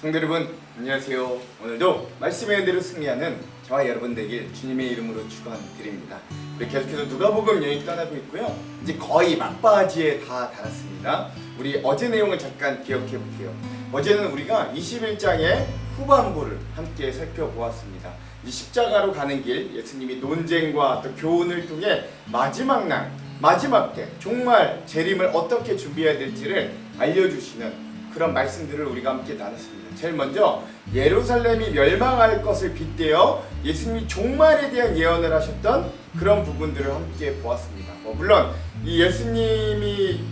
성도 여러분 안녕하세요. 오늘도 말씀의 은혜로 승리하는 저와 여러분 되길 주님의 이름으로 축원드립니다. 우리 계속해서 누가복음 여행 떠나고 있고요. 이제 거의 막바지에 다 달았습니다. 우리 어제 내용을 잠깐 기억해 볼게요. 어제는 우리가 21장의 후반부를 함께 살펴보았습니다. 이 십자가로 가는 길, 예수님이 논쟁과 또 교훈을 통해 마지막 날, 마지막 때 정말 재림을 어떻게 준비해야 될지를 알려주시는 그런 말씀들을 우리가 함께 나눴습니다. 제일 먼저 예루살렘이 멸망할 것을 빗대어 예수님이 종말에 대한 예언을 하셨던 그런 부분들을 함께 보았습니다. 물론 이 예수님이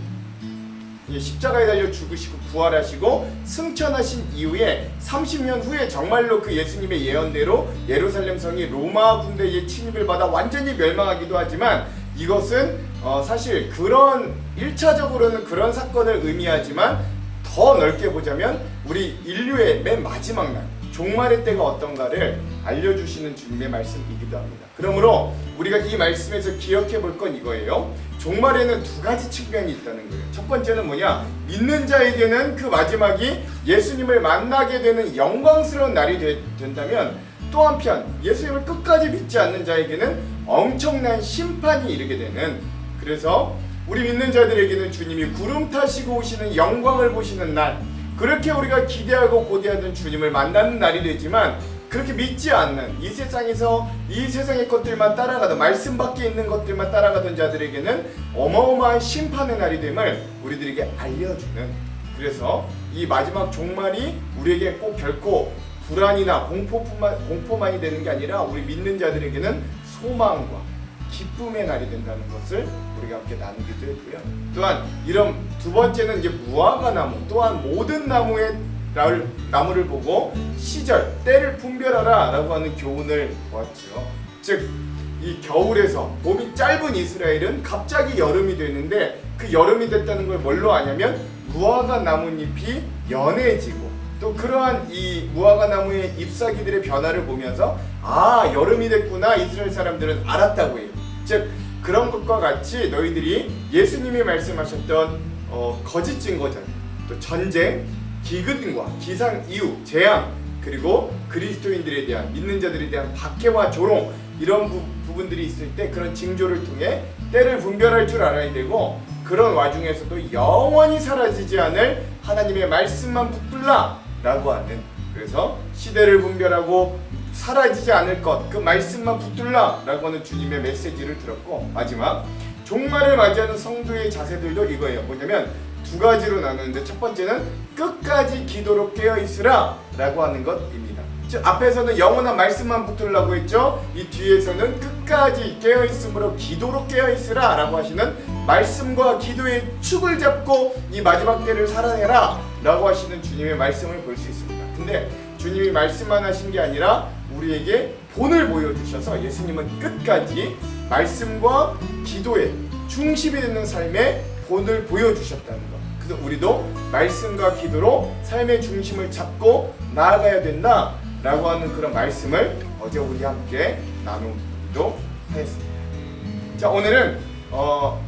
십자가에 달려 죽으시고 부활하시고 승천하신 이후에 30년 후에 정말로 그 예수님의 예언대로 예루살렘 성이 로마 군대의 침입을 받아 완전히 멸망하기도 하지만 이것은 사실 그런 1차적으로는 그런 사건을 의미하지만 더 넓게 보자면 우리 인류의 맨 마지막 날 종말의 때가 어떤가를 알려주시는 주님의 말씀이기도 합니다. 그러므로 우리가 이 말씀에서 기억해 볼 건 이거예요. 종말에는 두 가지 측면이 있다는 거예요. 첫 번째는 뭐냐? 믿는 자에게는 그 마지막이 예수님을 만나게 되는 영광스러운 날이 된다면 또 한편 예수님을 끝까지 믿지 않는 자에게는 엄청난 심판이 이르게 되는, 그래서 우리 믿는 자들에게는 주님이 구름 타시고 오시는 영광을 보시는 날, 그렇게 우리가 기대하고 고대하던 주님을 만나는 날이 되지만 그렇게 믿지 않는 이 세상에서 이 세상의 것들만 따라가던 말씀 밖에 있는 것들만 따라가던 자들에게는 어마어마한 심판의 날이 됨을 우리들에게 알려주는, 그래서 이 마지막 종말이 우리에게 꼭 결코 불안이나 공포만이 되는 게 아니라 우리 믿는 자들에게는 소망과 기쁨의 날이 된다는 것을 우리가 함께 나누기도 했고요. 또한 이런 두 번째는 이제 무화과 나무 또한 모든 나무를 보고 시절 때를 분별하라 라고 하는 교훈을 보았죠. 즉 이 겨울에서 봄이 짧은 이스라엘은 갑자기 여름이 되는데 그 여름이 됐다는 걸 뭘로 아냐면 무화과 나뭇잎이 연해지고 또 그러한 이 무화과 나무의 잎사귀들의 변화를 보면서 아 여름이 됐구나 이스라엘 사람들은 알았다고 해요. 즉 그런 것과 같이 너희들이 예수님이 말씀하셨던 거짓 증거자, 또 전쟁, 기근과 기상 이후 재앙, 그리고 그리스도인들에 대한 믿는 자들에 대한 박해와 조롱, 이런 부분들이 있을 때 그런 징조를 통해 때를 분별할 줄 알아야 되고, 그런 와중에서도 영원히 사라지지 않을 하나님의 말씀만 붙들라 라고 하는, 그래서 시대를 분별하고 사라지지 않을 것, 그 말씀만 붙들라 라고 하는 주님의 메시지를 들었고, 마지막 종말을 맞이하는 성도의 자세들도 이거예요. 뭐냐면 두 가지로 나누는데 첫 번째는 끝까지 기도로 깨어있으라 라고 하는 것입니다. 즉 앞에서는 영원한 말씀만 붙들라고 했죠. 이 뒤에서는 끝까지 깨어있음으로 기도로 깨어있으라 라고 하시는 말씀과 기도의 축을 잡고 이 마지막 때를 살아내라 라고 하시는 주님의 말씀을 볼 수 있습니다. 근데 주님이 말씀만 하신 게 아니라 우리에게 본을 보여주셔서 예수님은 끝까지 말씀과 기도의 중심이 되는 삶의 본을 보여주셨다는 것. 그래서 우리도 말씀과 기도로 삶의 중심을 잡고 나아가야 된다 라고 하는 그런 말씀을 어제 우리 함께 나누기도 하였습니다. 자, 오늘은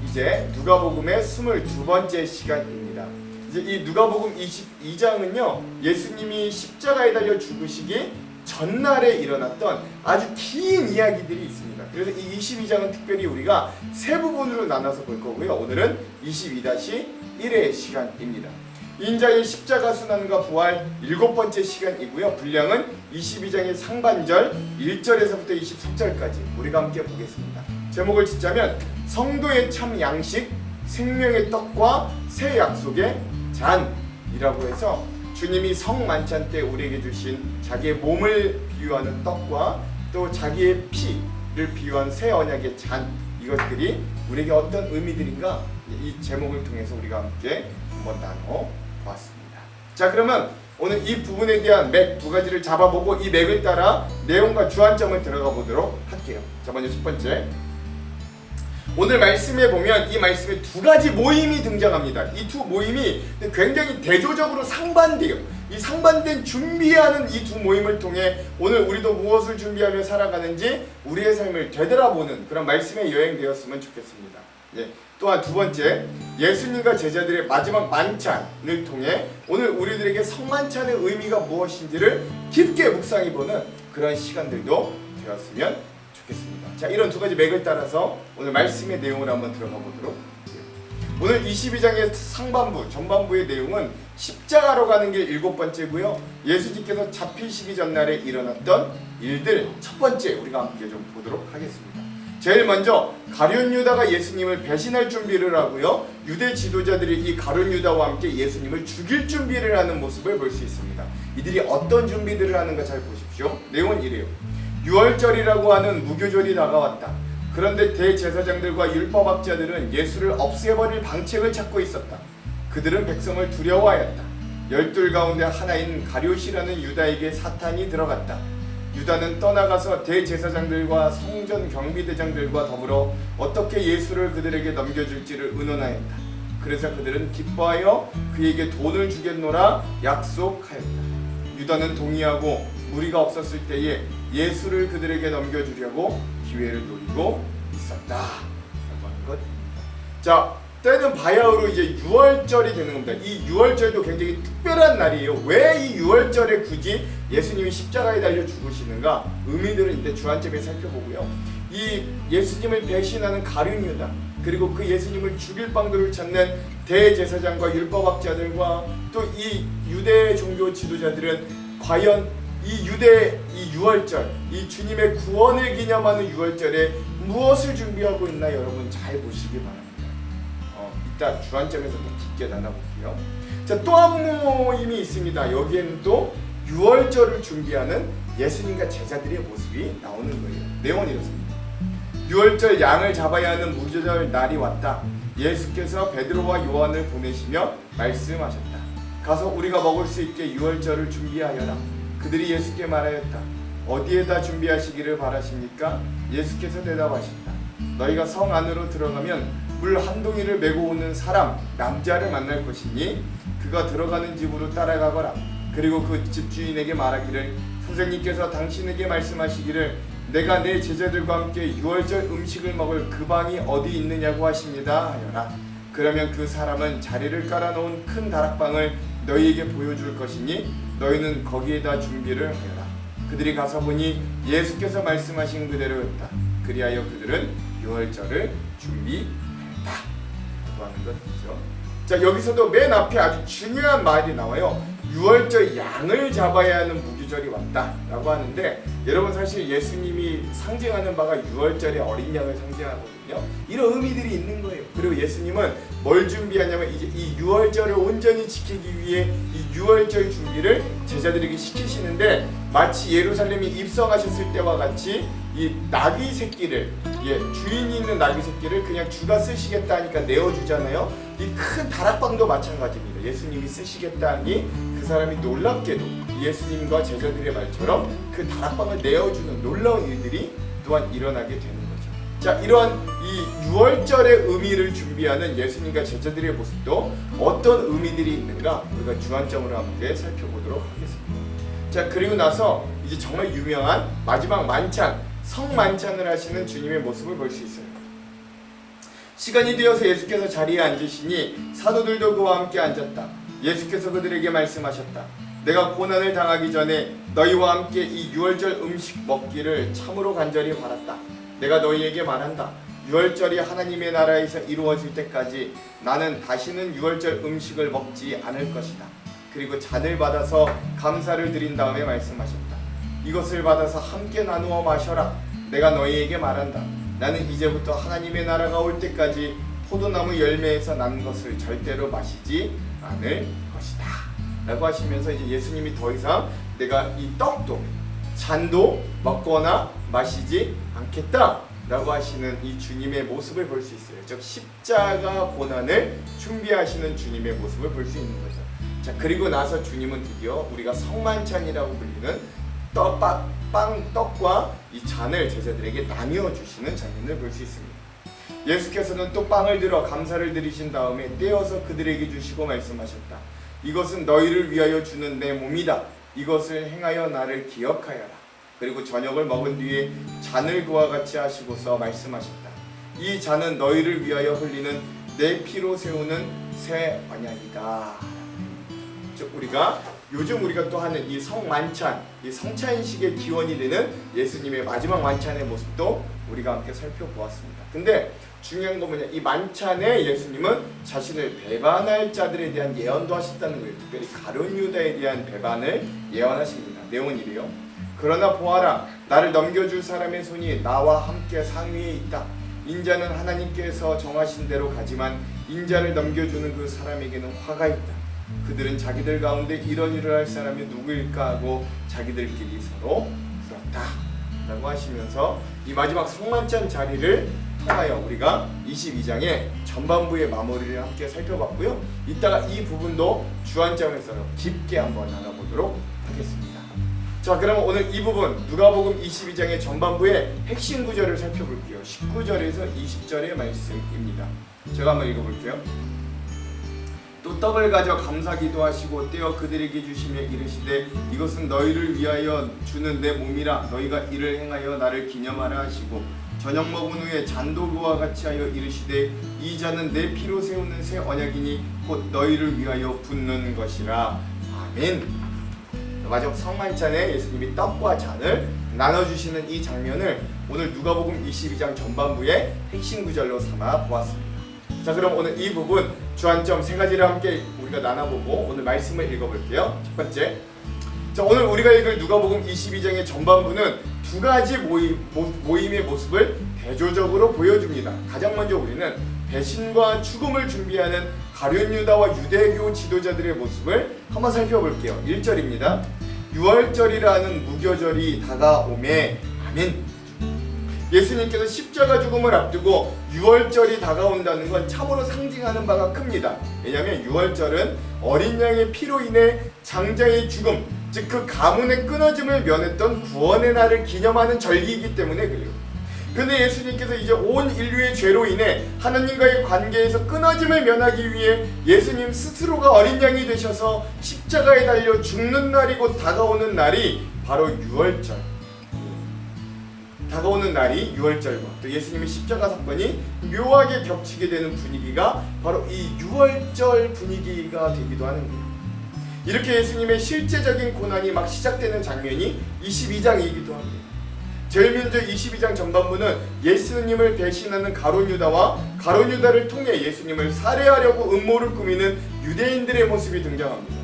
이제 누가복음의 22번째 시간입니다. 이제 이 누가복음 22장은요 예수님이 십자가에 달려 죽으시기 전날에 일어났던 아주 긴 이야기들이 있습니다. 그래서 이 22장은 특별히 우리가 세 부분으로 나눠서 볼 거고요. 오늘은 22-1의 시간입니다. 인자의 십자가 순환과 부활 7번째 시간이고요. 분량은 22장의 상반절 1절에서부터 23절까지 우리가 함께 보겠습니다. 제목을 짓자면 성도의 참 양식, 생명의 떡과 새 약속의 잔이라고 해서 주님이 성만찬 때 우리에게 주신 자기의 몸을 비유하는 떡과 또 자기의 피를 비유한 새 언약의 잔, 이것들이 우리에게 어떤 의미들인가 이 제목을 통해서 우리가 함께 한번 나눠보았습니다. 자, 그러면 오늘 이 부분에 대한 맥 두 가지를 잡아보고 이 맥을 따라 내용과 주안점을 들어가 보도록 할게요. 자, 먼저 첫 번째, 오늘 말씀에 보면 이 말씀에 두 가지 모임이 등장합니다. 이 두 모임이 굉장히 대조적으로 상반돼요. 이 상반된 준비하는 이 두 모임을 통해 오늘 우리도 무엇을 준비하며 살아가는지 우리의 삶을 되돌아보는 그런 말씀의 여행 되었으면 좋겠습니다. 예. 또한 두 번째, 예수님과 제자들의 마지막 만찬을 통해 오늘 우리들에게 성만찬의 의미가 무엇인지를 깊게 묵상해보는 그런 시간들도 되었으면 좋겠습니다. 자, 이런 두 가지 맥을 따라서 오늘 말씀의 내용을 한번 들어가 보도록 해요. 오늘 22장의 상반부, 전반부의 내용은 십자가로 가는 길 7번째고요. 예수님께서 잡히시기 전날에 일어났던 일들 첫 번째 우리가 함께 좀 보도록 하겠습니다. 제일 먼저 가룟 유다가 예수님을 배신할 준비를 하고요. 유대 지도자들이 이 가룟 유다와 함께 예수님을 죽일 준비를 하는 모습을 볼 수 있습니다. 이들이 어떤 준비들을 하는가 잘 보십시오. 내용은 이래요. 유월절이라고 하는 무교절이 다가왔다. 그런데 대제사장들과 율법학자들은 예수를 없애버릴 방책을 찾고 있었다. 그들은 백성을 두려워하였다. 12 가운데 하나인 가룟이라는 유다에게 사탄이 들어갔다. 유다는 떠나가서 대제사장들과 성전 경비대장들과 더불어 어떻게 예수를 그들에게 넘겨줄지를 의논하였다. 그래서 그들은 기뻐하여 그에게 돈을 주겠노라 약속하였다. 유다는 동의하고 무리가 없었을 때에 예수를 그들에게 넘겨주려고 기회를 노리고 있었다 라고 하는 것. 자, 때는 바야흐로 이제 유월절이 되는 겁니다. 이 유월절도 굉장히 특별한 날이에요. 왜 이 유월절에 굳이 예수님이 십자가에 달려 죽으시는가? 의미들은 이때 주안점에 살펴보고요. 이 예수님을 배신하는 가룟 유다, 그리고 그 예수님을 죽일 방도를 찾는 대제사장과 율법학자들과 또 이 유대 종교 지도자들은 과연 이 유월절, 이 주님의 구원을 기념하는 유월절에 무엇을 준비하고 있나 여러분 잘 보시기 바랍니다. 이따 주안점에서 더 깊게 나눠볼게요. 자, 또 한 모임이 있습니다. 여기에는 또 유월절을 준비하는 예수님과 제자들의 모습이 나오는 거예요. 내용은 이렇습니다. 유월절 양을 잡아야 하는 무교절 날이 왔다. 예수께서 베드로와 요한을 보내시며 말씀하셨다. 가서 우리가 먹을 수 있게 유월절을 준비하여라. 그들이 예수께 말하였다. 어디에다 준비하시기를 바라십니까? 예수께서 대답하셨다. 너희가 성 안으로 들어가면 물 한 동이를 메고 오는 사람, 남자를 만날 것이니 그가 들어가는 집으로 따라가거라. 그리고 그 집주인에게 말하기를 선생님께서 당신에게 말씀하시기를 내가 내 제자들과 함께 유월절 음식을 먹을 그 방이 어디 있느냐고 하십니다 하여라. 그러면 그 사람은 자리를 깔아놓은 큰 다락방을 너희에게 보여줄 것이니 너희는 거기에다 준비를 하여라. 그들이 가서 보니 예수께서 말씀하신 그대로였다. 그리하여 그들은 유월절을 준비하였다 라고 하는 것이죠. 자, 여기서도 맨 앞에 아주 중요한 말이 나와요. 유월절 양을 잡아야 하는 무교절이 왔다 라고 하는데, 여러분 사실 예수님이 상징하는 바가 유월절의 어린 양을 상징하거든요. 이런 의미들이 있는 거예요. 그리고 예수님은 뭘 준비하냐면 이제 이 유월절을 온전히 지키기 위해 이 유월절 준비를 제자들에게 시키시는데, 마치 예루살렘이 입성하셨을 때와 같이 이 나귀 새끼를, 주인이 있는 나귀 새끼를 그냥 주가 쓰시겠다 하니까 내어주잖아요. 이 큰 다락방도 마찬가지입니다. 예수님이 쓰시겠다니 그 사람이 놀랍게도 예수님과 제자들의 말처럼 그 다락방을 내어주는 놀라운 일들이 또한 일어나게 되는 거죠. 자, 이러한 이 유월절의 의미를 준비하는 예수님과 제자들의 모습도 어떤 의미들이 있는가 우리가 주안점으로 함께 살펴보도록 하겠습니다. 자, 그리고 나서 이제 정말 유명한 마지막 만찬, 성만찬을 하시는 주님의 모습을 볼 수 있어요. 시간이 되어서 예수께서 자리에 앉으시니 사도들도 그와 함께 앉았다. 예수께서 그들에게 말씀하셨다. 내가 고난을 당하기 전에 너희와 함께 이 유월절 음식 먹기를 참으로 간절히 바랐다. 내가 너희에게 말한다. 유월절이 하나님의 나라에서 이루어질 때까지 나는 다시는 유월절 음식을 먹지 않을 것이다. 그리고 잔을 받아서 감사를 드린 다음에 말씀하셨다. 이것을 받아서 함께 나누어 마셔라. 내가 너희에게 말한다. 나는 이제부터 하나님의 나라가 올 때까지 포도나무 열매에서 난 것을 절대로 마시지 않을 것이다 라고 하시면서 이제 예수님이 더 이상 내가 이 떡도 잔도 먹거나 마시지 않겠다 라고 하시는 이 주님의 모습을 볼 수 있어요. 즉 십자가 고난을 준비하시는 주님의 모습을 볼 수 있는 거죠. 자, 그리고 나서 주님은 드디어 우리가 성만찬이라고 불리는 떡과 이 잔을 제자들에게 나누어 주시는 장면을 볼 수 있습니다. 예수께서는 또 빵을 들어 감사를 드리신 다음에 떼어서 그들에게 주시고 말씀하셨다. 이것은 너희를 위하여 주는 내 몸이다. 이것을 행하여 나를 기억하여라. 그리고 저녁을 먹은 뒤에 잔을 그와 같이 하시고서 말씀하셨다. 이 잔은 너희를 위하여 흘리는 내 피로 세우는 새 언약이다. 우리가 요즘 우리가 또 하는 이 성만찬, 이 성찬식의 기원이 되는 예수님의 마지막 만찬의 모습도 우리가 함께 살펴보았습니다. 근데 중요한 건 뭐냐, 이 만찬에 예수님은 자신을 배반할 자들에 대한 예언도 하셨다는 거예요. 특별히 가룟 유다에 대한 배반을 예언하십니다. 내용은 이래요. 그러나 보아라, 나를 넘겨줄 사람의 손이 나와 함께 상위에 있다. 인자는 하나님께서 정하신 대로 가지만 인자를 넘겨주는 그 사람에게는 화가 있다. 그들은 자기들 가운데 이런 일을 할 사람이 누구일까 하고 자기들끼리 서로 물었다 라고 하시면서 이 마지막 성만찬 자리를 통하여 우리가 22장의 전반부의 마무리를 함께 살펴봤고요. 이따가 이 부분도 주안점에서 깊게 한번 나눠보도록 하겠습니다. 자, 그럼 오늘 이 부분 누가복음 22장의 전반부의 핵심 구절을 살펴볼게요. 19절에서 20절의 말씀입니다. 제가 한번 읽어볼게요. 또 떡을 가져 감사기도 하시고 떼어 그들에게 주시며 이르시되 이것은 너희를 위하여 주는 내 몸이라. 너희가 이를 행하여 나를 기념하라 하시고 저녁 먹은 후에 잔도 그와 같이 하여 이르시되 이 잔은 내 피로 세우는 새 언약이니 곧 너희를 위하여 붓는 것이라. 아멘. 마지막 성만찬에 예수님이 떡과 잔을 나눠주시는 이 장면을 오늘 누가복음 22장 전반부의 핵심 구절로 삼아 보았습니다. 자, 그럼 오늘 이 부분 주안점 세 가지를 함께 우리가 나눠보고 오늘 말씀을 읽어볼게요. 첫 번째, 자, 오늘 우리가 읽을 누가복음 22장의 전반부는 두 가지 모임의 모습을 대조적으로 보여줍니다. 가장 먼저 우리는 배신과 죽음을 준비하는 가룟 유다와 유대교 지도자들의 모습을 한번 살펴볼게요. 1절입니다. 유월절이라는 무교절이 다가오매. 아멘. 예수님께서 십자가 죽음을 앞두고 유월절이 다가온다는 건 참으로 상징하는 바가 큽니다. 왜냐하면 유월절은 어린 양의 피로 인해 장자의 죽음, 즉 그 가문의 끊어짐을 면했던 구원의 날을 기념하는 절기이기 때문에 그래요. 근데 예수님께서 이제 온 인류의 죄로 인해 하나님과의 관계에서 끊어짐을 면하기 위해 예수님 스스로가 어린 양이 되셔서 십자가에 달려 죽는 날이 곧 다가오는 날이 바로 유월절. 다가오는 날이 유월절과 또 예수님의 십자가 사건이 묘하게 겹치게 되는 분위기가 바로 이 유월절 분위기가 되기도 하는 거예요. 이렇게 예수님의 실제적인 고난이 막 시작되는 장면이 22장이기도 합니다. 제일 먼저 22장 전반부는 예수님을 배신하는 가룟 유다와 가룟 유다를 통해 예수님을 살해하려고 음모를 꾸미는 유대인들의 모습이 등장합니다.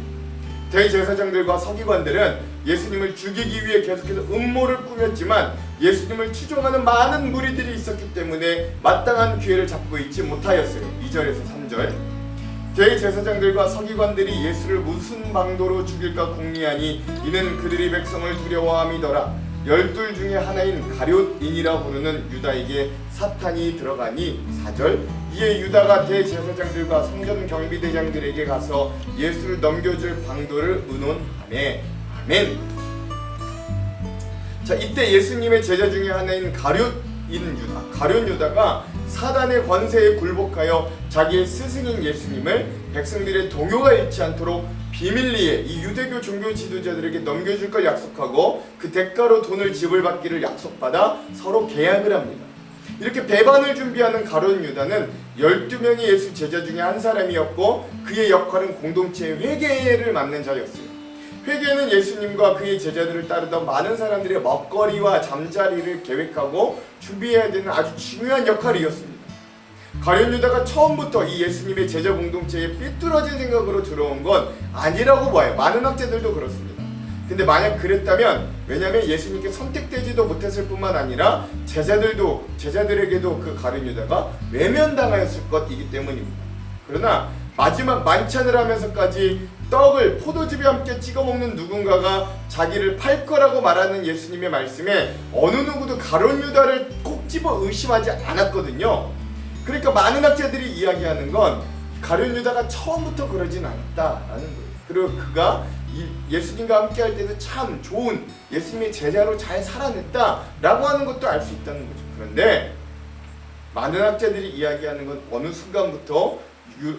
대제사장들과 서기관들은 예수님을 죽이기 위해 계속해서 음모를 꾸몄지만 예수님을 추종하는 많은 무리들이 있었기 때문에 마땅한 기회를 잡고 있지 못하였어요. 2절에서 3절. 대제사장들과 서기관들이 예수를 무슨 방도로 죽일까 궁리하니 이는 그들이 백성을 두려워함이더라. 12 중에 하나인 가룟인이라 부르는 유다에게 사탄이 들어가니. 4절. 이에 유다가 대제사장들과 성전 경비대장들에게 가서 예수를 넘겨줄 방도를 의논하매. 아멘. 자, 이때 예수님의 제자 중에 하나인 가룟 유다가 사단의 권세에 굴복하여 자기의 스승인 예수님을 백성들의 동요가 잃지 않도록 비밀리에 이 유대교 종교 지도자들에게 넘겨줄 걸 약속하고 그 대가로 돈을 지불받기를 약속받아 서로 계약을 합니다. 이렇게 배반을 준비하는 가룟 유다는 12명의 예수 제자 중에 한 사람이었고 그의 역할은 공동체의 회개를 맡는 자였어요. 회개는 예수님과 그의 제자들을 따르던 많은 사람들의 먹거리와 잠자리를 계획하고 준비해야 되는 아주 중요한 역할이었습니다. 가룟 유다가 처음부터 이 예수님의 제자 공동체에 삐뚤어진 생각으로 들어온 건 아니라고 봐요. 많은 학자들도 그렇습니다. 근데 만약 그랬다면, 왜냐하면 예수님께 선택되지도 못했을 뿐만 아니라 제자들에게도 그 가룟 유다가 외면당하였을 것이기 때문입니다. 그러나 마지막 만찬을 하면서까지 떡을 포도즙에 함께 찍어 먹는 누군가가 자기를 팔 거라고 말하는 예수님의 말씀에 어느 누구도 가룟 유다를 꼭 집어 의심하지 않았거든요. 그러니까 많은 학자들이 이야기하는 건 가룟 유다가 처음부터 그러진 않았다라는 거예요. 그리고 그가 예수님과 함께 할 때도 참 좋은 예수님의 제자로 잘 살아냈다라고 하는 것도 알 수 있다는 거죠. 그런데 많은 학자들이 이야기하는 건 어느 순간부터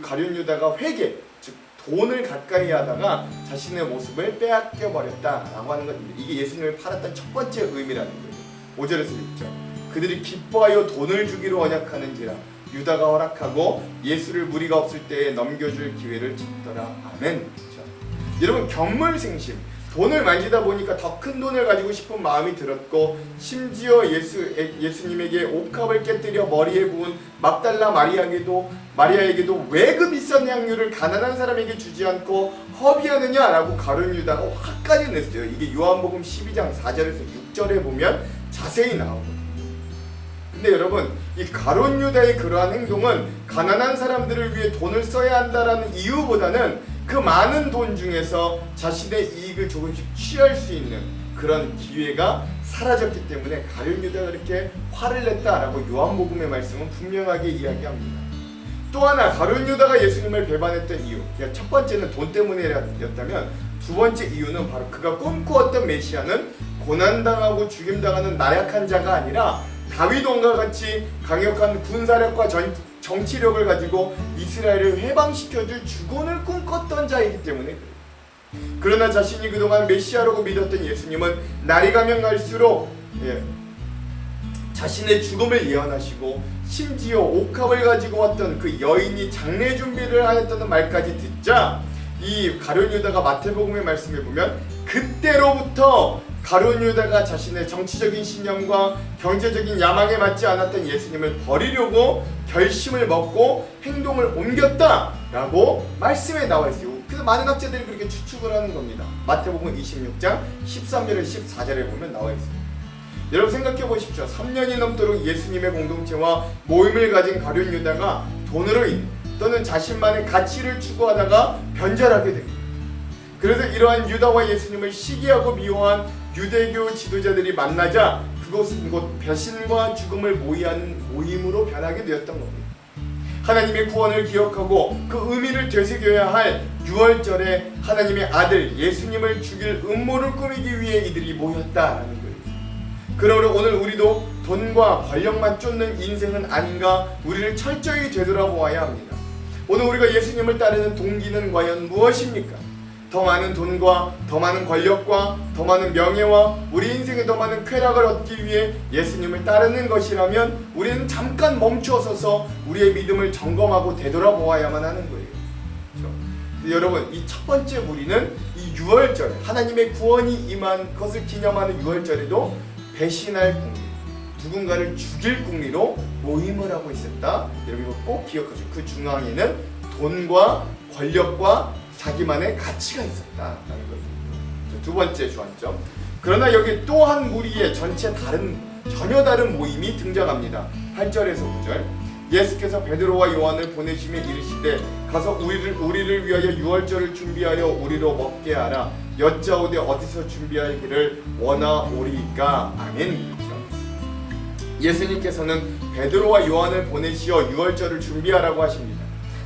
가룟 유다가 회개, 즉 돈을 가까이 하다가 자신의 모습을 빼앗겨 버렸다라고 하는 겁니다. 이게 예수님을 팔았던 첫 번째 의미라는 거예요. 5절에서 6절. 그들이 기뻐하여 돈을 주기로 언약하는지라 유다가 허락하고 예수를 무리가 없을 때에 넘겨줄 기회를 찾더라. 아멘. 그렇죠? 여러분, 견물생심, 돈을 만지다 보니까 더 큰 돈을 가지고 싶은 마음이 들었고, 심지어 예수님에게 옥합을 깨뜨려 머리에 부은 막달라 마리아에게도 왜 그 비싼 향유를 가난한 사람에게 주지 않고 허비하느냐라고 가룟 유다가 화까지 냈어요. 이게 요한복음 12장 4절에서 6절에 보면 자세히 나오거든요. 근데 여러분, 이 가룟 유다의 그러한 행동은 가난한 사람들을 위해 돈을 써야 한다라는 이유보다는 그 많은 돈 중에서 자신의 이익을 조금씩 취할 수 있는 그런 기회가 사라졌기 때문에 가룟 유다가 그렇게 화를 냈다라고 요한복음의 말씀은 분명하게 이야기합니다. 또 하나, 가룟 유다가 예수님을 배반했던 이유, 첫 번째는 돈 때문이었다면 두 번째 이유는 바로 그가 꿈꾸었던 메시아는 고난당하고 죽임당하는 나약한 자가 아니라 다윗 왕과 같이 강력한 군사력과 정치력을 가지고 이스라엘을 해방시켜줄 주권을 꿈꿨던 자이기 때문에 그래요. 그러나 자신이 그동안 메시아라고 믿었던 예수님은 날이 가면 갈수록 자신의 죽음을 예언하시고, 심지어 옥합을 가지고 왔던 그 여인이 장례 준비를 하였다는 말까지 듣자 이 가룟 유다가 마태복음의 말씀에 보면 그때로부터 가룟 유다가 자신의 정치적인 신념과 경제적인 야망에 맞지 않았던 예수님을 버리려고 결심을 먹고 행동을 옮겼다라고 말씀에 나와 있어요. 그래서 많은 학자들이 그렇게 추측을 하는 겁니다. 마태복음 26장 13절에서 14절에 보면 나와 있어요. 여러분, 생각해 보십시오. 3년이 넘도록 예수님의 공동체와 모임을 가진 가룟 유다가 돈으로 인해 또는 자신만의 가치를 추구하다가 변절하게 됩니다. 그래서 이러한 유다와 예수님을 시기하고 미워한 유대교 지도자들이 만나자 그곳은 곧 배신과 죽음을 모의하는 모임으로 변하게 되었던 겁니다. 하나님의 구원을 기억하고 그 의미를 되새겨야 할 6월절에 하나님의 아들 예수님을 죽일 음모를 꾸미기 위해 이들이 모였다라는 거예요. 그러므로 오늘 우리도 돈과 권력만 쫓는 인생은 아닌가 우리를 철저히 되돌아보아야 합니다. 오늘 우리가 예수님을 따르는 동기는 과연 무엇입니까? 더 많은 돈과 더 많은 권력과 더 많은 명예와 우리 인생에 더 많은 쾌락을 얻기 위해 예수님을 따르는 것이라면 우리는 잠깐 멈춰서서 우리의 믿음을 점검하고 되돌아보아야만 하는 거예요. 그렇죠? 여러분, 이 첫 번째 무리는 이 6월절, 하나님의 구원이 임한 것을 기념하는 6월절에도 배신할 궁리, 누군가를 죽일 궁리로 모임을 하고 있었다. 여러분, 이거 꼭 기억하세요. 그 중앙에는 돈과 권력과 자기만의 가치가 있었다라는 거죠. 두 번째 주안점. 그러나 여기 또 한 무리의 전혀 다른 모임이 등장합니다. 8절에서 9절. 예수께서 베드로와 요한을 보내시며 이르시되 가서 우리를 위하여 유월절을 준비하여 우리로 먹게 하라. 여짜오되 어디서 준비하기를 원하오리까. 아멘. 그렇죠? 예수님께서는 베드로와 요한을 보내시어 유월절을 준비하라고 하십니다.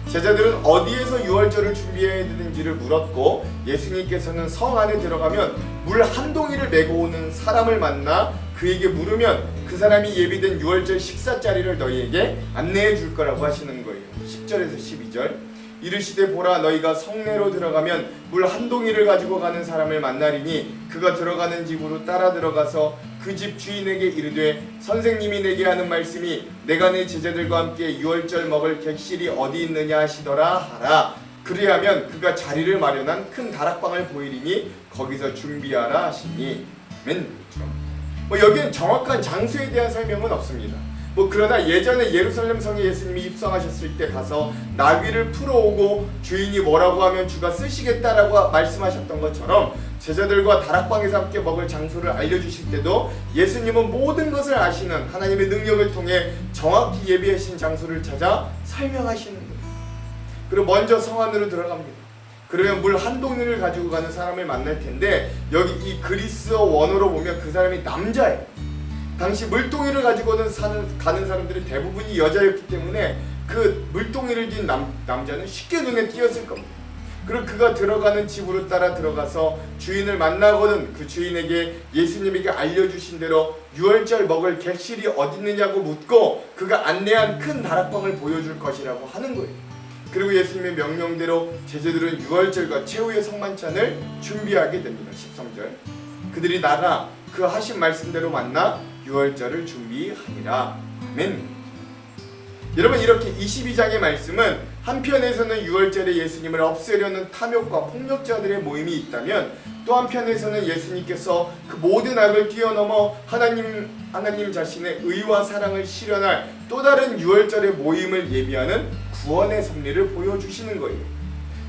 제자들은 어디에서 유월절을 준비해야 되는지를 물었고, 예수님께서는 성 안에 들어가면 물 한 동이를 메고 오는 사람을 만나 그에게 물으면 그 사람이 예비된 유월절 식사 자리를 너희에게 안내해 줄 거라고 하시는 거예요. 10절에서 12절. 이르시되 보라, 너희가 성내로 들어가면 물 한 동이를 가지고 가는 사람을 만나리니 그가 들어가는 집으로 따라 들어가서 그 집 주인에게 이르되 선생님이 내게 하는 말씀이 내가 내 제자들과 함께 유월절 먹을 객실이 어디 있느냐 하시더라 하라. 그리하면 그가 자리를 마련한 큰 다락방을 보이리니 거기서 준비하라 하시니. 아멘. 여기엔 정확한 장소에 대한 설명은 없습니다. 그러나 예전에 예루살렘 성에 예수님이 입성하셨을 때 가서 나귀를 풀어오고 주인이 뭐라고 하면 주가 쓰시겠다라고 말씀하셨던 것처럼 제자들과 다락방에서 함께 먹을 장소를 알려주실 때도 예수님은 모든 것을 아시는 하나님의 능력을 통해 정확히 예비하신 장소를 찾아 설명하시는 거예요. 그리고 먼저 성 안으로 들어갑니다. 그러면 물 한 동이를 가지고 가는 사람을 만날 텐데, 여기 이 그리스어 원어로 보면 그 사람이 남자예요. 당시 물동이를 가지고는 가는 사람들이 대부분이 여자였기 때문에 그 물동이를 진 남자는 쉽게 눈에 띄었을 겁니다. 그리고 그가 들어가는 집으로 따라 들어가서 주인을 만나거든 그 주인에게 예수님에게 알려주신 대로 유월절 먹을 객실이 어디 있느냐고 묻고 그가 안내한 큰 다락방을 보여줄 것이라고 하는 거예요. 그리고 예수님의 명령대로 제자들은 유월절과 최후의 성만찬을 준비하게 됩니다. 13절. 그들이 나가 그 하신 말씀대로 만나 유월절을 준비하니라. 아멘. 여러분, 이렇게 22장의 말씀은 한편에서는 유월절에 예수님을 없애려는 탐욕과 폭력자들의 모임이 있다면, 또 한편에서는 예수님께서 그 모든 악을 뛰어넘어 하나님 자신의 의와 사랑을 실현할 또 다른 유월절의 모임을 예비하는 구원의 섭리를 보여주시는 거예요.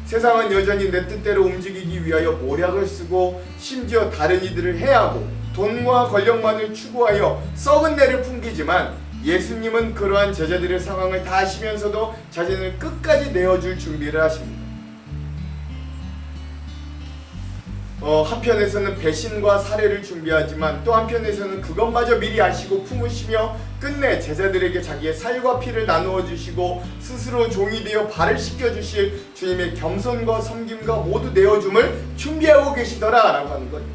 세상은 여전히 내 뜻대로 움직이기 위하여 모략을 쓰고 심지어 다른 이들을 해하고 돈과 권력만을 추구하여 썩은 내를 풍기지만, 예수님은 그러한 제자들의 상황을 다 아시면서도 자신을 끝까지 내어줄 준비를 하십니다. 한편에서는 배신과 살해를 준비하지만, 또 한편에서는 그것마저 미리 아시고 품으시며 끝내 제자들에게 자기의 살과 피를 나누어 주시고 스스로 종이 되어 발을 씻겨 주실 주님의 겸손과 섬김과 모두 내어줌을 준비하고 계시더라 라고 하는 거예요.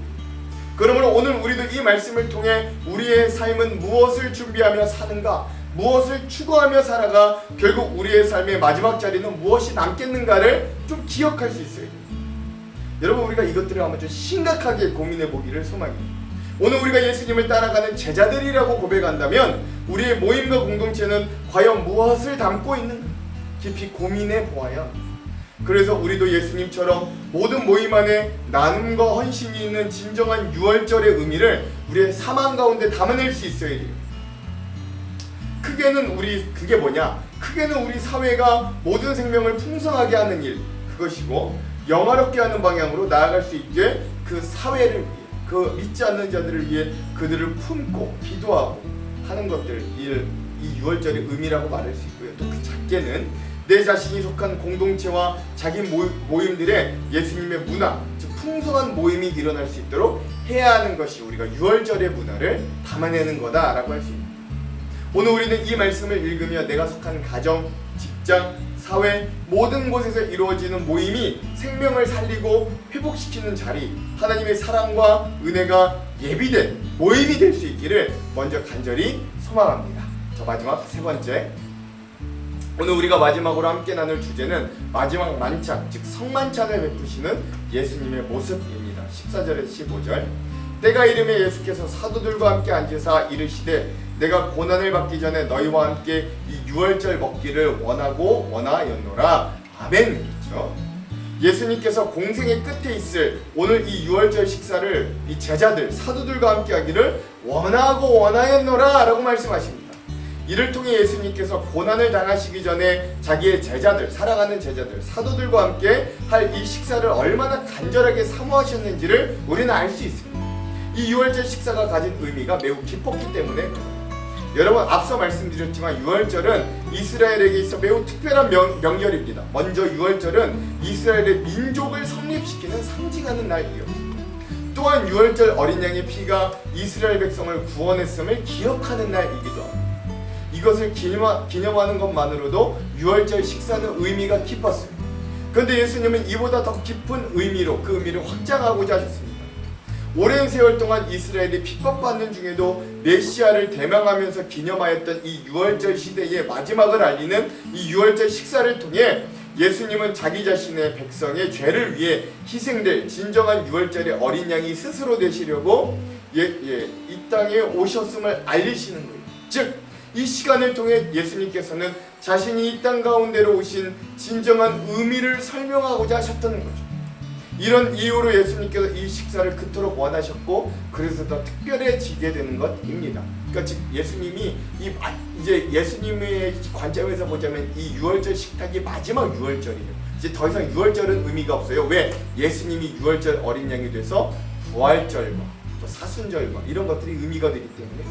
그러므로 오늘 우리도 이 말씀을 통해 우리의 삶은 무엇을 준비하며 사는가, 무엇을 추구하며 살아가 결국 우리의 삶의 마지막 자리는 무엇이 남겠는가를 좀 기억할 수 있어요. 여러분, 우리가 이것들을 한번 좀 심각하게 고민해 보기를 소망해요. 오늘 우리가 예수님을 따라가는 제자들이라고 고백한다면 우리의 모임과 공동체는 과연 무엇을 담고 있는가 깊이 고민해 보아야 합니다. 그래서 우리도 예수님처럼 모든 모임 안에 나눔과 헌신이 있는 진정한 유월절의 의미를 우리의 삶 가운데 담아낼 수 있어야 돼요. 크게는 우리 사회가 모든 생명을 풍성하게 하는 일, 그것이고, 영화롭게 하는 방향으로 나아갈 수 있게 그 사회를 위해, 그 믿지 않는 자들을 위해 그들을 품고 기도하고 하는 것들, 이 유월절의 의미라고 말할 수 있고요. 또 그 작게는 내 자신이 속한 공동체와 자기 모임들의 예수님의 문화, 즉 풍성한 모임이 일어날 수 있도록 해야 하는 것이 우리가 유월절의 문화를 담아내는 거다라고 할 수 있습니다. 오늘 우리는 이 말씀을 읽으며 내가 속한 가정, 직장, 사회 모든 곳에서 이루어지는 모임이 생명을 살리고 회복시키는 자리, 하나님의 사랑과 은혜가 예비된 모임이 될 수 있기를 먼저 간절히 소망합니다. 자, 마지막 세 번째, 오늘 우리가 마지막으로 함께 나눌 주제는 마지막 만찬, 즉 성만찬을 베푸시는 예수님의 모습입니다. 14절에서 15절, 때가 이르매 예수께서 사도들과 함께 앉으사 이르시되 내가 고난을 받기 전에 너희와 함께 이 유월절 먹기를 원하였노라. 아멘. 그렇죠? 예수님께서 공생의 끝에 있을 오늘 이 유월절 식사를 이 제자들, 사도들과 함께 하기를 원하였노라 라고 말씀하십니다. 이를 통해 예수님께서 고난을 당하시기 전에 자기의 제자들, 사랑하는 제자들, 사도들과 함께 할 이 식사를 얼마나 간절하게 사모하셨는지를 우리는 알 수 있습니다. 이 유월절 식사가 가진 의미가 매우 깊었기 때문에 그래요. 여러분, 앞서 말씀드렸지만 유월절은 이스라엘에게 있어 매우 특별한 명절입니다. 먼저 유월절은 이스라엘의 민족을 성립시키는 상징하는 날이었습니다. 또한 유월절 어린 양의 피가 이스라엘 백성을 구원했음을 기억하는 날이기도 합니다. 이것을 기념하는 것만으로도 유월절 식사는 의미가 깊었습니다. 그런데 예수님은 이보다 더 깊은 의미로 그 의미를 확장하고자 하셨습니다. 오랜 세월 동안 이스라엘이 핍박받는 중에도 메시아를 대망하면서 기념하였던 이 유월절 시대의 마지막을 알리는 이 유월절 식사를 통해 예수님은 자기 자신의 백성의 죄를 위해 희생될 진정한 유월절의 어린 양이 스스로 되시려고 이 땅에 오셨음을 알리시는 거예요. 즉, 이 시간을 통해 예수님께서는 자신이 이 땅 가운데로 오신 진정한 의미를 설명하고자 하셨다는 거죠. 이런 이유로 예수님께서 이 식사를 그토록 원하셨고, 그래서 더 특별해지게 되는 것입니다. 그러니까 즉 예수님이 이제 예수님의 관점에서 보자면 이 유월절 식탁이 마지막 유월절이에요. 이제 더 이상 유월절은 의미가 없어요. 왜? 예수님이 유월절 어린 양이 돼서 부활절과 또 사순절과 이런 것들이 의미가 되기 때문에.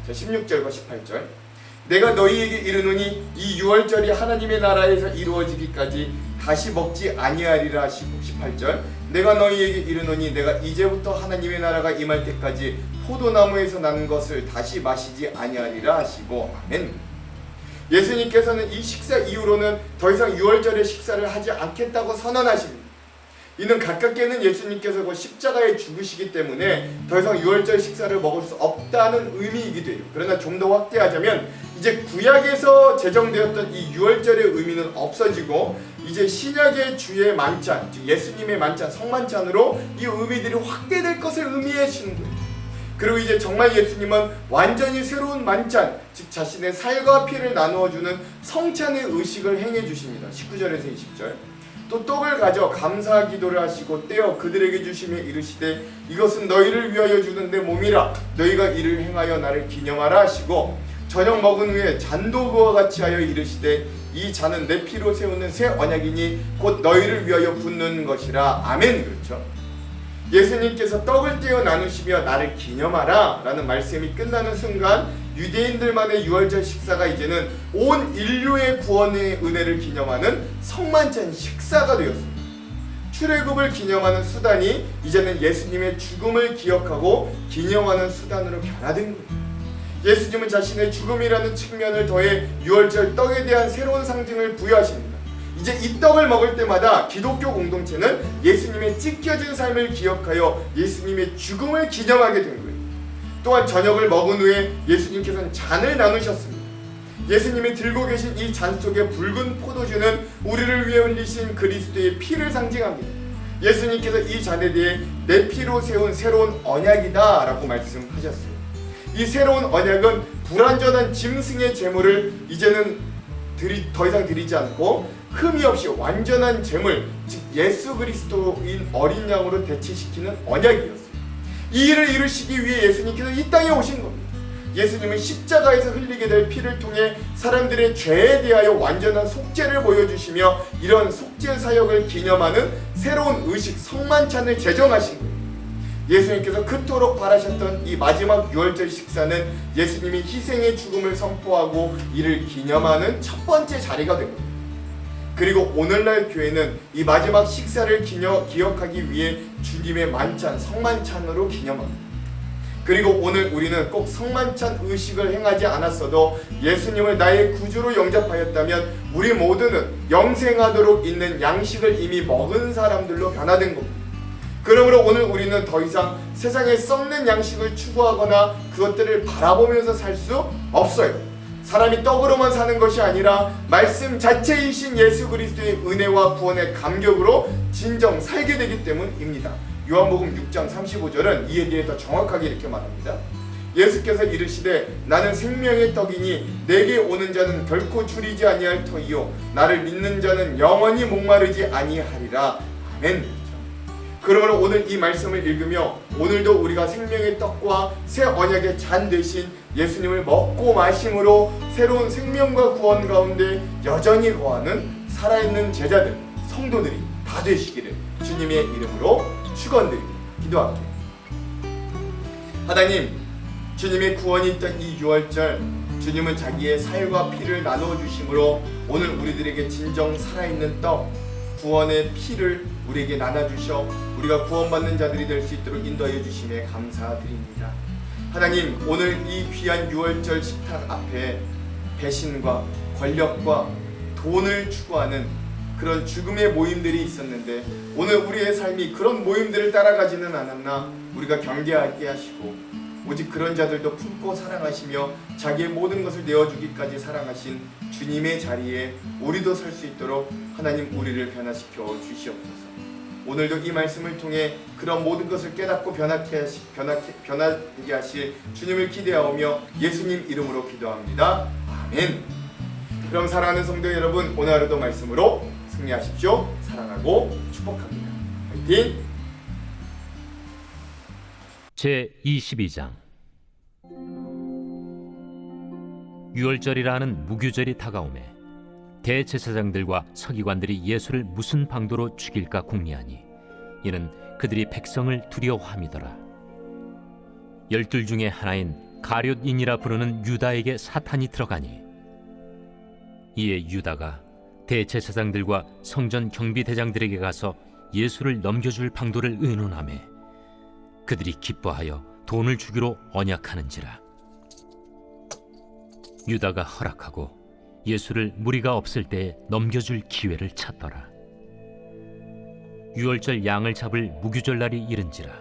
자, 16절과 18절, 내가 너희에게 이르노니 이 유월절이 하나님의 나라에서 이루어지기까지 다시 먹지 아니하리라 하시고, 18절, 내가 너희에게 이르노니 내가 이제부터 하나님의 나라가 임할 때까지 포도나무에서 나는 것을 다시 마시지 아니하리라 하시고, 아멘. 예수님께서는 이 식사 이후로는 더 이상 유월절의 식사를 하지 않겠다고 선언하십니다. 이는 가깝게는 예수님께서 그 십자가에 죽으시기 때문에 더 이상 유월절 식사를 먹을 수 없다는 의미이기도 해요. 그러나 좀 더 확대하자면 이제 구약에서 제정되었던 이 유월절의 의미는 없어지고 이제 신약의 주의 만찬, 즉 예수님의 만찬, 성만찬으로 이 의미들이 확대될 것을 의미해 주는 거예요. 그리고 이제 정말 예수님은 완전히 새로운 만찬, 즉 자신의 살과 피를 나누어주는 성찬의 의식을 행해 주십니다. 19절에서 20절. 또 떡을 가져 감사 기도를 하시고 떼어 그들에게 주시며 이르시되 이것은 너희를 위하여 주는 내 몸이라 너희가 이를 행하여 나를 기념하라 하시고 저녁 먹은 후에 잔도 그와 같이 하여 이르시되 이 잔은 내 피로 세우는 새 언약이니 곧 너희를 위하여 붓는 것이라. 아멘. 그렇죠. 예수님께서 떡을 떼어 나누시며 나를 기념하라 라는 말씀이 끝나는 순간 유대인들만의 유월절 식사가 이제는 온 인류의 구원의 은혜를 기념하는 성만찬 식사가 되었습니다. 출애굽을 기념하는 수단이 이제는 예수님의 죽음을 기억하고 기념하는 수단으로 변화된 거예요. 예수님은 자신의 죽음이라는 측면을 더해 유월절 떡에 대한 새로운 상징을 부여하십니다. 이제 이 떡을 먹을 때마다 기독교 공동체는 예수님의 찢겨진 삶을 기억하여 예수님의 죽음을 기념하게 된 거예요. 또한 저녁을 먹은 후에 예수님께서는 잔을 나누셨습니다. 예수님이 들고 계신 이 잔 속에 붉은 포도주는 우리를 위해 흘리신 그리스도의 피를 상징합니다. 예수님께서 이 잔에 대해 내 피로 세운 새로운 언약이다 라고 말씀하셨어요. 이 새로운 언약은 불완전한 짐승의 제물을 이제는 더 이상 드리지 않고 흠이 없이 완전한 제물, 즉 예수 그리스도인 어린 양으로 대체시키는 언약이었어요. 이 일을 이루시기 위해 예수님께서 이 땅에 오신 겁니다. 예수님은 십자가에서 흘리게 될 피를 통해 사람들의 죄에 대하여 완전한 속죄를 보여주시며 이런 속죄 사역을 기념하는 새로운 의식 성만찬을 제정하신 거예요. 예수님께서 그토록 바라셨던 이 마지막 유월절 식사는 예수님이 희생의 죽음을 선포하고 이를 기념하는 첫 번째 자리가 된 겁니다. 그리고 오늘날 교회는 이 마지막 식사를 기억하기 위해 주님의 만찬, 성만찬으로 기념합니다. 그리고 오늘 우리는 꼭 성만찬 의식을 행하지 않았어도 예수님을 나의 구주로 영접하였다면 우리 모두는 영생하도록 있는 양식을 이미 먹은 사람들로 변화된 겁니다. 그러므로 오늘 우리는 더 이상 세상에 썩는 양식을 추구하거나 그것들을 바라보면서 살 수 없어요. 사람이 떡으로만 사는 것이 아니라 말씀 자체이신 예수 그리스도의 은혜와 구원의 감격으로 진정 살게 되기 때문입니다. 요한복음 6장 35절은 이에 대해 더 정확하게 이렇게 말합니다. 예수께서 이르시되 나는 생명의 떡이니 내게 오는 자는 결코 줄이지 아니할 터이요 나를 믿는 자는 영원히 목마르지 아니하리라. 아멘. 그러므로 오늘 이 말씀을 읽으며 오늘도 우리가 생명의 떡과 새 언약의 잔 대신 예수님을 먹고 마심으로 새로운 생명과 구원 가운데 여전히 거하는 살아있는 제자들, 성도들이 다 되시기를 주님의 이름으로 축원드립니다. 기도할게요. 하나님, 주님의 구원이 있던 이 유월절 주님은 자기의 살과 피를 나누어 주심으로 오늘 우리들에게 진정 살아있는 떡, 구원의 피를 우리에게 나눠주셔 우리가 구원받는 자들이 될 수 있도록 인도하여 주심에 감사드립니다. 하나님, 오늘 이 귀한 유월절 식탁 앞에 배신과 권력과 돈을 추구하는 그런 죽음의 모임들이 있었는데 오늘 우리의 삶이 그런 모임들을 따라가지는 않았나 우리가 경계하게 하시고 오직 그런 자들도 품고 사랑하시며 자기의 모든 것을 내어주기까지 사랑하신 주님의 자리에 우리도 설 수 있도록 하나님 우리를 변화시켜 주시옵소서. 오늘도 이 말씀을 통해 그런 모든 것을 깨닫고 변하게 하실 주님을 기대하오며 예수님 이름으로 기도합니다. 아멘. 그럼 사랑하는 성도 여러분, 오늘 하루도 말씀으로 승리하십시오. 사랑하고 축복합니다. 화이팅! 제22장 유월절이라 하는 무교절이 다가오매 대제사장들과 서기관들이 예수를 무슨 방도로 죽일까 궁리하니 이는 그들이 백성을 두려워함이더라. 12 중에 하나인 가룟인이라 부르는 유다에게 사탄이 들어가니 이에 유다가 대제사장들과 성전 경비대장들에게 가서 예수를 넘겨줄 방도를 의논하매 그들이 기뻐하여 돈을 주기로 언약하는지라. 유다가 허락하고 예수를 무리가 없을 때에 넘겨줄 기회를 찾더라. 유월절 양을 잡을 무교절 날이 이른지라.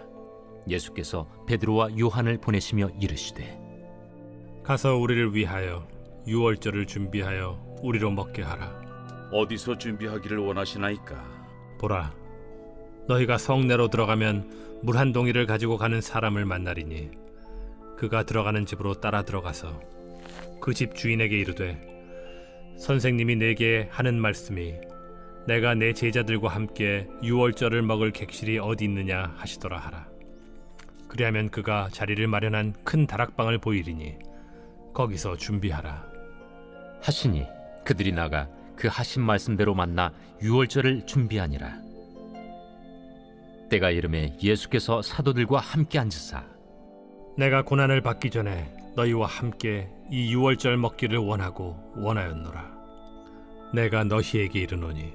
예수께서 베드로와 요한을 보내시며 이르시되 가서 우리를 위하여 유월절을 준비하여 우리로 먹게 하라. 어디서 준비하기를 원하시나이까? 보라, 너희가 성내로 들어가면 물 한 동이를 가지고 가는 사람을 만나리니 그가 들어가는 집으로 따라 들어가서 그 집 주인에게 이르되 선생님이 내게 하는 말씀이 내가 내 제자들과 함께 유월절을 먹을 객실이 어디 있느냐 하시더라 하라. 그리하면 그가 자리를 마련한 큰 다락방을 보이리니 거기서 준비하라 하시니 그들이 나가 그 하신 말씀대로 만나 유월절을 준비하니라. 때가 이름에 예수께서 사도들과 함께 앉으사 내가 고난을 받기 전에 너희와 함께 이 유월절 먹기를 원하였노라. 내가 너희에게 이르노니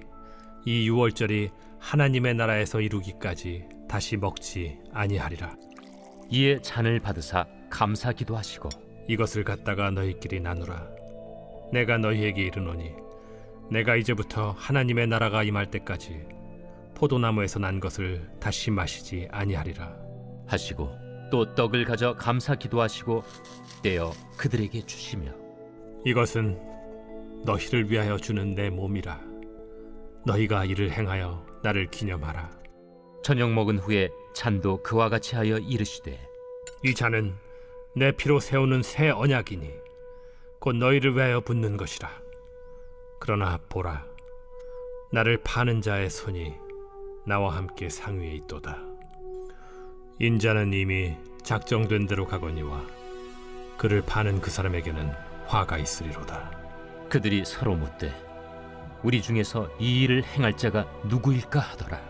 이 유월절이 하나님의 나라에서 이루기까지 다시 먹지 아니하리라. 이에 잔을 받으사 감사 기도하시고 이것을 갖다가 너희끼리 나누라. 내가 너희에게 이르노니 내가 이제부터 하나님의 나라가 임할 때까지 포도나무에서 난 것을 다시 마시지 아니하리라 하시고 또 떡을 가져 감사 기도하시고 떼어 그들에게 주시며 이것은 너희를 위하여 주는 내 몸이라. 너희가 이를 행하여 나를 기념하라. 저녁 먹은 후에 잔도 그와 같이 하여 이르시되 이 잔은 내 피로 세우는 새 언약이니 곧 너희를 위하여 붓는 것이라. 그러나 보라, 나를 파는 자의 손이 나와 함께 상위에 있도다. 인자는 이미 작정된 대로 가거니와 그를 파는 그 사람에게는 화가 있으리로다. 그들이 서로 묻되 우리 중에서 이 일을 행할 자가 누구일까 하더라.